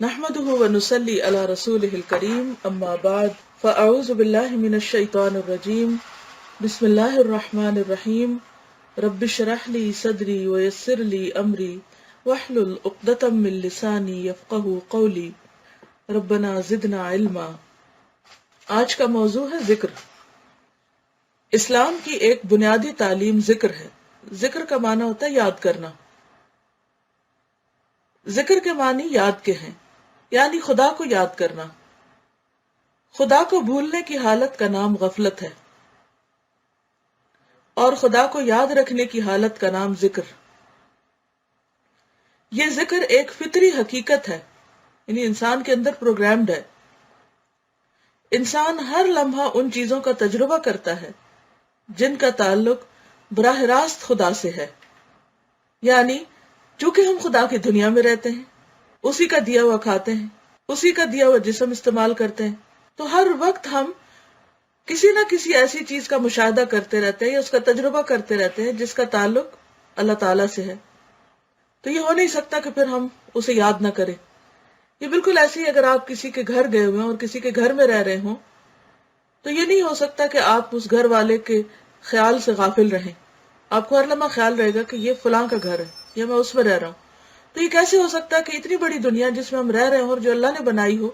نحمده ونصلي على رسوله الكريم اما بعد فاعوذ بالله من الشيطان الرجيم بسم الله الرحمن الرحيم رب اشرح لي صدري ويسر لي امري واحلل عقدة من لساني يفقهوا قولي ربنا زدنا علما۔ آج کا موضوع ہے ذکر۔ اسلام کی ایک بنیادی تعلیم ذکر ہے۔ ذکر کا معنی ہوتا ہے یاد کرنا۔ ذکر کے معنی یاد کے ہیں، یعنی خدا کو یاد کرنا۔ خدا کو بھولنے کی حالت کا نام غفلت ہے، اور خدا کو یاد رکھنے کی حالت کا نام ذکر۔ یہ ذکر ایک فطری حقیقت ہے، یعنی انسان کے اندر پروگرامڈ ہے۔ انسان ہر لمحہ ان چیزوں کا تجربہ کرتا ہے جن کا تعلق براہ راست خدا سے ہے، یعنی چونکہ ہم خدا کی دنیا میں رہتے ہیں، اسی کا دیا ہوا کھاتے ہیں، اسی کا دیا ہوا جسم استعمال کرتے ہیں، تو ہر وقت ہم کسی نہ کسی ایسی چیز کا مشاہدہ کرتے رہتے ہیں یا اس کا تجربہ کرتے رہتے ہیں جس کا تعلق اللہ تعالیٰ سے ہے۔ تو یہ ہو نہیں سکتا کہ پھر ہم اسے یاد نہ کریں۔ یہ بالکل ایسے ہی اگر آپ کسی کے گھر گئے ہوئے ہیں اور کسی کے گھر میں رہ رہے ہوں تو یہ نہیں ہو سکتا کہ آپ اس گھر والے کے خیال سے غافل رہیں۔ آپ کو ہر لمحہ خیال رہے گا کہ یہ فلاں کا گھر ہے یا میں اس میں رہ رہا ہوں۔ تو یہ کیسے ہو سکتا ہے کہ اتنی بڑی دنیا جس میں ہم رہ رہے ہیں اور جو اللہ نے بنائی ہو،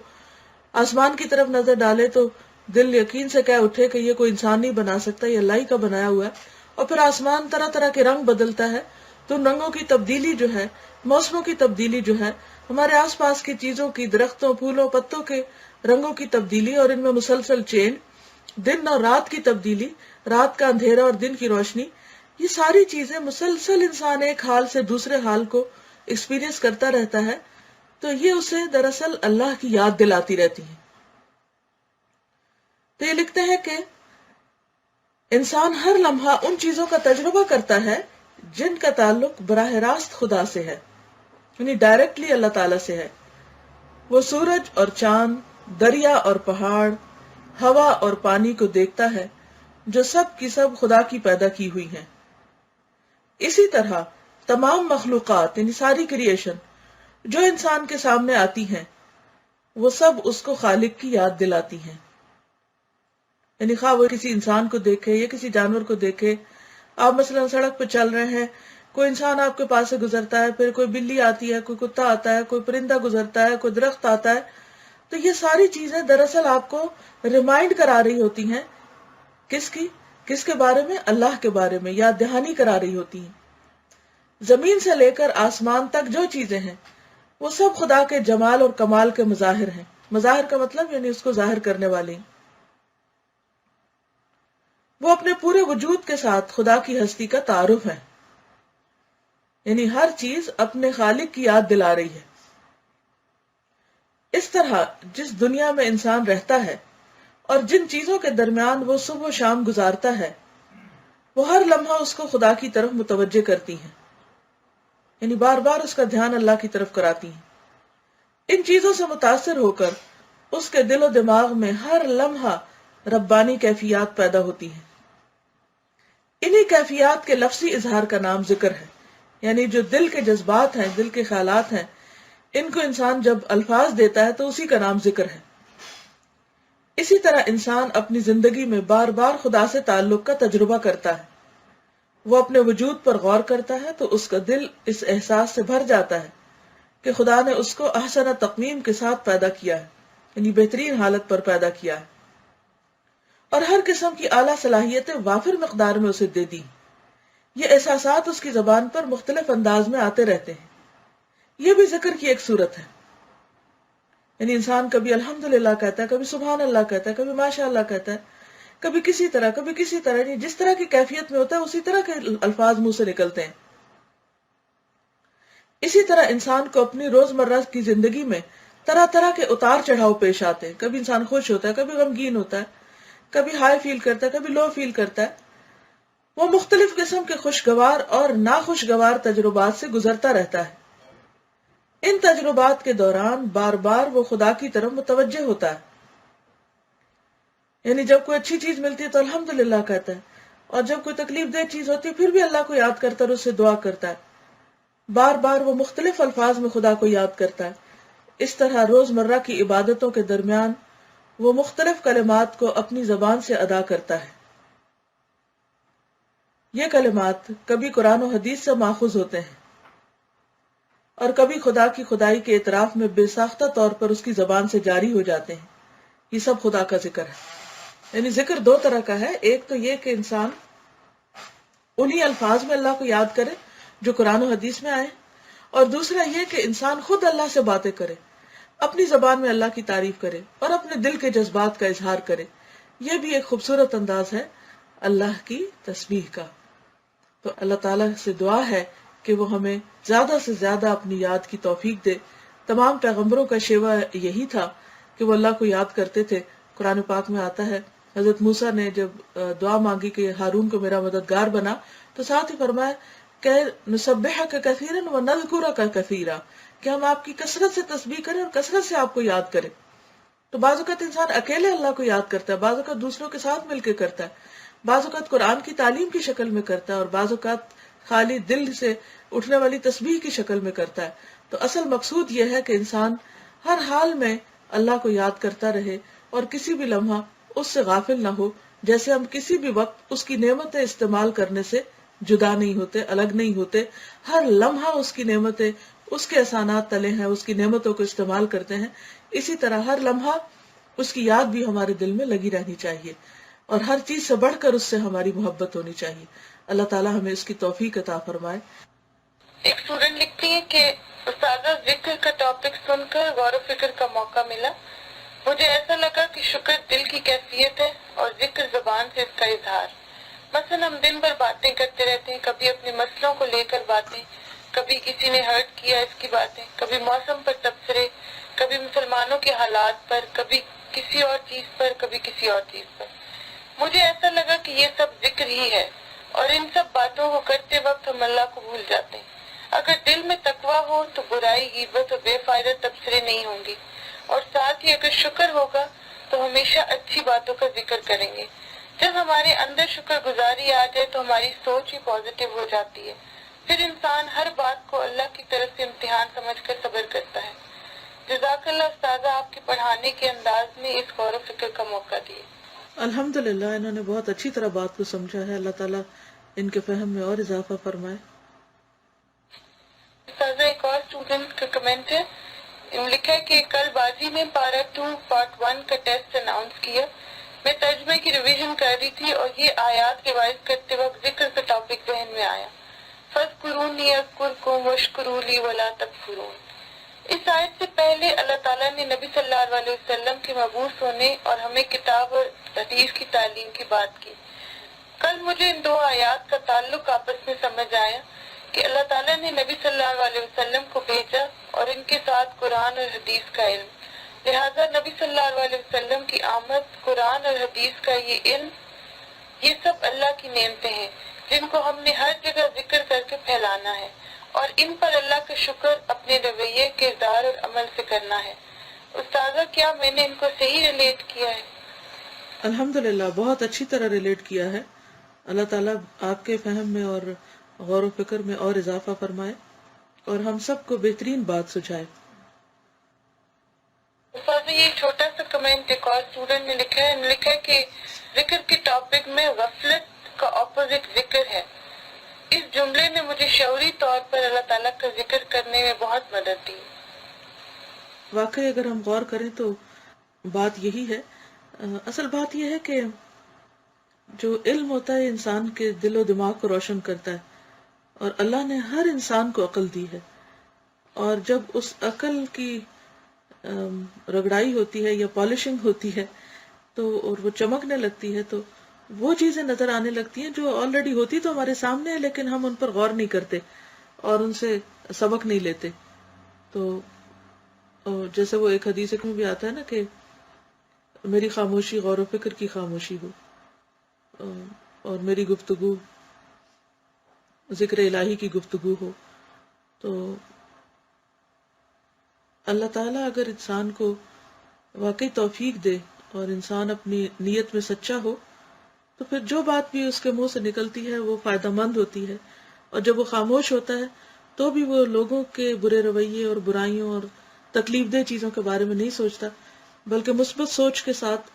آسمان کی طرف نظر ڈالے تو دل یقین سے کہہ اٹھے کہ یہ کوئی انسان نہیں بنا سکتا، یہ اللہ ہی کا بنایا ہوا ہے۔ اور پھر آسمان طرح طرح کے رنگ بدلتا ہے، تو ان رنگوں کی تبدیلی جو ہے، موسموں کی تبدیلی جو ہے، ہمارے آس پاس کی چیزوں کی، درختوں، پھولوں، پتوں کے رنگوں کی تبدیلی، اور ان میں مسلسل چینج، دن اور رات کی تبدیلی، رات کا اندھیرا اور دن کی روشنی، یہ ساری چیزیں مسلسل انسان ایک حال سے دوسرے حال کو ایکسپیرینس کرتا رہتا ہے، تو یہ اسے دراصل اللہ کی یاد دلاتی رہتی ہے۔ تو یہ لکھتے ہیں کہ انسان ہر لمحہ ان چیزوں کا تجربہ کرتا ہے جن کا تعلق براہ راست خدا سے ہے، یعنی ڈائریکٹلی اللہ تعالیٰ سے ہے۔ وہ سورج اور چاند، دریا اور پہاڑ، ہوا اور پانی کو دیکھتا ہے جو سب کی سب خدا کی پیدا کی ہوئی ہیں۔ اسی طرح تمام مخلوقات، یعنی ساری کریشن جو انسان کے سامنے آتی ہیں، وہ سب اس کو خالق کی یاد دلاتی ہیں۔ یعنی خواہ وہ کسی انسان کو دیکھے یا کسی جانور کو دیکھے، آپ مثلا سڑک پہ چل رہے ہیں، کوئی انسان آپ کے پاس سے گزرتا ہے، پھر کوئی بلی آتی ہے، کوئی کتا آتا ہے، کوئی پرندہ گزرتا ہے، کوئی درخت آتا ہے، تو یہ ساری چیزیں دراصل آپ کو ریمائنڈ کرا رہی ہوتی ہیں کس کے بارے میں؟ اللہ کے بارے میں یاد دہانی کرا رہی ہوتی ہیں۔ زمین سے لے کر آسمان تک جو چیزیں ہیں وہ سب خدا کے جمال اور کمال کے مظاہر ہیں۔ مظاہر کا مطلب یعنی اس کو ظاہر کرنے والے ہیں۔ وہ اپنے پورے وجود کے ساتھ خدا کی ہستی کا تعارف ہے، یعنی ہر چیز اپنے خالق کی یاد دلا رہی ہے۔ اس طرح جس دنیا میں انسان رہتا ہے اور جن چیزوں کے درمیان وہ صبح و شام گزارتا ہے، وہ ہر لمحہ اس کو خدا کی طرف متوجہ کرتی ہیں، یعنی بار بار اس کا دھیان اللہ کی طرف کراتی ہیں۔ ان چیزوں سے متاثر ہو کر اس کے دل و دماغ میں ہر لمحہ ربانی کیفیات پیدا ہوتی ہیں۔ انہی کیفیات کے لفظی اظہار کا نام ذکر ہے، یعنی جو دل کے جذبات ہیں، دل کے خیالات ہیں، ان کو انسان جب الفاظ دیتا ہے تو اسی کا نام ذکر ہے۔ اسی طرح انسان اپنی زندگی میں بار بار خدا سے تعلق کا تجربہ کرتا ہے۔ وہ اپنے وجود پر غور کرتا ہے تو اس کا دل اس احساس سے بھر جاتا ہے کہ خدا نے اس کو احسن تقویم کے ساتھ پیدا کیا ہے، یعنی بہترین حالت پر پیدا کیا ہے، اور ہر قسم کی اعلیٰ صلاحیتیں وافر مقدار میں اسے دے دی۔ یہ احساسات اس کی زبان پر مختلف انداز میں آتے رہتے ہیں۔ یہ بھی ذکر کی ایک صورت ہے، یعنی انسان کبھی الحمدللہ کہتا ہے، کبھی سبحان اللہ کہتا ہے، کبھی ماشاء اللہ کہتا ہے، کبھی کسی طرح، یعنی جس طرح کی کیفیت میں ہوتا ہے اسی طرح کے الفاظ منہ سے نکلتے ہیں۔ اسی طرح انسان کو اپنی روزمرہ کی زندگی میں طرح طرح کے اتار چڑھاؤ پیش آتے ہیں۔ کبھی انسان خوش ہوتا ہے، کبھی غمگین ہوتا ہے، کبھی ہائی فیل کرتا ہے، کبھی لو فیل کرتا ہے۔ وہ مختلف قسم کے خوشگوار اور ناخوشگوار تجربات سے گزرتا رہتا ہے۔ ان تجربات کے دوران بار بار وہ خدا کی طرف متوجہ ہوتا ہے، یعنی جب کوئی اچھی چیز ملتی ہے تو الحمدللہ کہتا ہے، اور جب کوئی تکلیف دہ چیز ہوتی ہے پھر بھی اللہ کو یاد کرتا ہے اور اس سے دعا کرتا ہے۔ بار بار وہ مختلف الفاظ میں خدا کو یاد کرتا ہے۔ اس طرح روزمرہ کی عبادتوں کے درمیان وہ مختلف کلمات کو اپنی زبان سے ادا کرتا ہے۔ یہ کلمات کبھی قرآن و حدیث سے ماخوذ ہوتے ہیں اور کبھی خدا کی خدائی کے اعتراف میں بے ساختہ طور پر اس کی زبان سے جاری ہو جاتے ہیں۔ یہ سب خدا کا ذکر ہے۔ یعنی ذکر دو طرح کا ہے، ایک تو یہ کہ انسان انہی الفاظ میں اللہ کو یاد کرے جو قرآن و حدیث میں آئے، اور دوسرا یہ کہ انسان خود اللہ سے باتیں کرے، اپنی زبان میں اللہ کی تعریف کرے اور اپنے دل کے جذبات کا اظہار کرے۔ یہ بھی ایک خوبصورت انداز ہے اللہ کی تسبیح کا۔ تو اللہ تعالیٰ سے دعا ہے کہ وہ ہمیں زیادہ سے زیادہ اپنی یاد کی توفیق دے۔ تمام پیغمبروں کا شیوا یہی تھا کہ وہ اللہ کو یاد کرتے تھے۔ قرآن پاک میں آتا ہے حضرت موسیٰ نے جب دعا مانگی کہ ہارون کو میرا مددگار بنا، تو ساتھ ہی فرمایا کہ نسبحک کثیرا ونذکرک کثیرا، کہ ہم آپ کی کثرت سے تسبیح کریں اور کثرت سے آپ کو یاد کریں۔ تو بعض اوقات انسان اکیلے اللہ کو یاد کرتا ہے، بعض اوقات دوسروں کے ساتھ مل کے کرتا ہے، بعض اوقات قرآن کی تعلیم کی شکل میں کرتا ہے، اور بعض اوقات خالی دل سے اٹھنے والی تسبیح کی شکل میں کرتا ہے۔ تو اصل مقصود یہ ہے کہ انسان ہر حال میں اللہ کو یاد کرتا رہے اور کسی بھی لمحہ اس سے غافل نہ ہو، جیسے ہم کسی بھی وقت اس کی نعمتیں استعمال کرنے سے جدا نہیں ہوتے، الگ نہیں ہوتے۔ ہر لمحہ اس کی نعمتیں، اس کے احسانات تلے ہیں، اس کی نعمتوں کو استعمال کرتے ہیں۔ اسی طرح ہر لمحہ اس کی یاد بھی ہمارے دل میں لگی رہنی چاہیے، اور ہر چیز سے بڑھ کر اس سے ہماری محبت ہونی چاہیے۔ اللہ تعالیٰ ہمیں اس کی توفیق عطا فرمائے۔ ایک اسٹوڈنٹ لکھتی ہے کہ استاذہ ذکر کا ٹاپک سن کر غور و فکر کا موقع ملا، مجھے ایسا لگا کہ شکر دل کی کیفیت ہے اور ذکر زبان سے اس کا اظہار۔ مثلا ہم دن بھر باتیں کرتے رہتے ہیں، کبھی اپنے مسئلوں کو لے کر باتیں، کبھی کسی نے ہرٹ کیا اس کی باتیں، کبھی موسم پر تبصرے، کبھی مسلمانوں کے حالات پر، کبھی کسی اور چیز پر، کبھی کسی اور چیز پر۔ مجھے ایسا لگا کہ یہ سب ذکر ہی ہے، اور ان سب باتوں کو کرتے وقت ہم اللہ کو بھول جاتے ہیں۔ اگر دل میں تقویٰ ہو تو برائی، غیبت اور بے فائدہ تبصرے نہیں ہوں گی، اور ساتھ ہی اگر شکر ہوگا تو ہمیشہ اچھی باتوں کا ذکر کریں گے۔ جب ہمارے اندر شکر گزاری آ جائے تو ہماری سوچ ہی پازیٹیو ہو جاتی ہے، پھر انسان ہر بات کو اللہ کی طرف سے امتحان سمجھ کر صبر کرتا ہے۔ جزاک اللہ استاذہ، آپ کے پڑھانے کے انداز میں اس غور و فکر کا موقع دیے۔ الحمدللہ انہوں نے بہت اچھی طرح بات کو سمجھا ہے۔ اللہ تعالیٰ ان کے فہم میں اور اضافہ فرمائے۔ استاذہ ایک اور اسٹوڈنٹ کا کمنٹ ہے، لکھا ہے کہ کل بازی میں پارا 2 پارٹ 1 کا ٹیسٹ اناؤنس کیا، میں ترجمے کی ریویژن کر رہی تھی اور یہ آیات ریوائز کرتے وقت ذکر کا ٹاپک ذہن میں آیا، فَاذْكُرُونِي أَذْكُرْكُمْ وَاشْكُرُوا لِي وَلَا تَكْفُرُونِ۔ اس آیت سے پہلے اللہ تعالیٰ نے نبی صلی اللہ علیہ وسلم کے مبعوث ہونے اور ہمیں کتاب اور حدیث کی تعلیم کی بات کی۔ کل مجھے ان دو آیات کا تعلق آپس میں سمجھ آیا کہ اللہ تعالیٰ نے نبی صلی اللہ علیہ وسلم کو بھیجا اور ان کے ساتھ قرآن اور حدیث کا علم، لہٰذا نبی صلی اللہ علیہ وسلم کی آمد، قرآن اور حدیث کا یہ علم، یہ سب اللہ کی نعمتیں ہیں جن کو ہم نے ہر جگہ ذکر کر کے پھیلانا ہے، اور ان پر اللہ کا شکر اپنے رویے، کردار اور عمل سے کرنا ہے۔ استاذہ کیا میں نے ان کو صحیح ریلیٹ کیا ہے؟ الحمدللہ بہت اچھی طرح ریلیٹ کیا ہے۔ اللہ تعالیٰ آپ کے فہم میں اور غور و فکر میں اور اضافہ فرمائے اور ہم سب کو بہترین بات سجھائے۔ استاذہ یہ چھوٹا سا کمنٹ ایک اور اسٹوڈنٹ نے لکھا ہے کہ ذکر کے ٹاپک میں غفلت کا اپوزٹ ذکر ہے۔ اس جملے نے مجھے شعوری طور پر اللہ تعالیٰ کا ذکر کرنے میں بہت مدد دی۔ واقعی اگر ہم غور کریں تو بات یہی ہے، اصل بات یہ ہے کہ جو علم ہوتا ہے انسان کے دل و دماغ کو روشن کرتا ہے، اور اللہ نے ہر انسان کو عقل دی ہے، اور جب اس عقل کی رگڑائی ہوتی ہے یا پالشنگ ہوتی ہے تو اور وہ چمکنے لگتی ہے تو وہ چیزیں نظر آنے لگتی ہیں جو آلریڈی ہوتی تو ہمارے سامنے ہے، لیکن ہم ان پر غور نہیں کرتے اور ان سے سبق نہیں لیتے۔ تو جیسے وہ ایک حدیث میں بھی آتا ہے نا کہ میری خاموشی غور و فکر کی خاموشی ہو، اور میری گفتگو ذکر الہی کی گفتگو ہو۔ تو اللہ تعالیٰ اگر انسان کو واقعی توفیق دے اور انسان اپنی نیت میں سچا ہو تو پھر جو بات بھی اس کے منہ سے نکلتی ہے وہ فائدہ مند ہوتی ہے، اور جب وہ خاموش ہوتا ہے تو بھی وہ لوگوں کے برے رویے اور برائیوں اور تکلیف دہ چیزوں کے بارے میں نہیں سوچتا، بلکہ مثبت سوچ کے ساتھ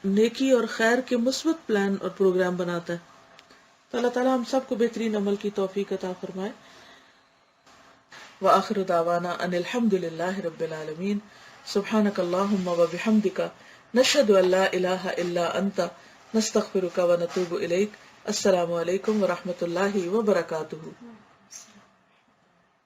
نیکی اور خیر کے مثبت پلان اور پروگرام بناتا ہے۔ تو اللہ تعالیٰ ہم سب کو بہترین عمل کی توفیق عطا فرمائے۔ وآخر دعوانا ان الحمد للہ رب العالمین۔ سبحانک اللہم وبحمدک، نشہد ان لا الہ الا انت، نستغفرک ونتوب الیک۔ السلام علیکم ورحمۃ اللہ وبرکاتہ۔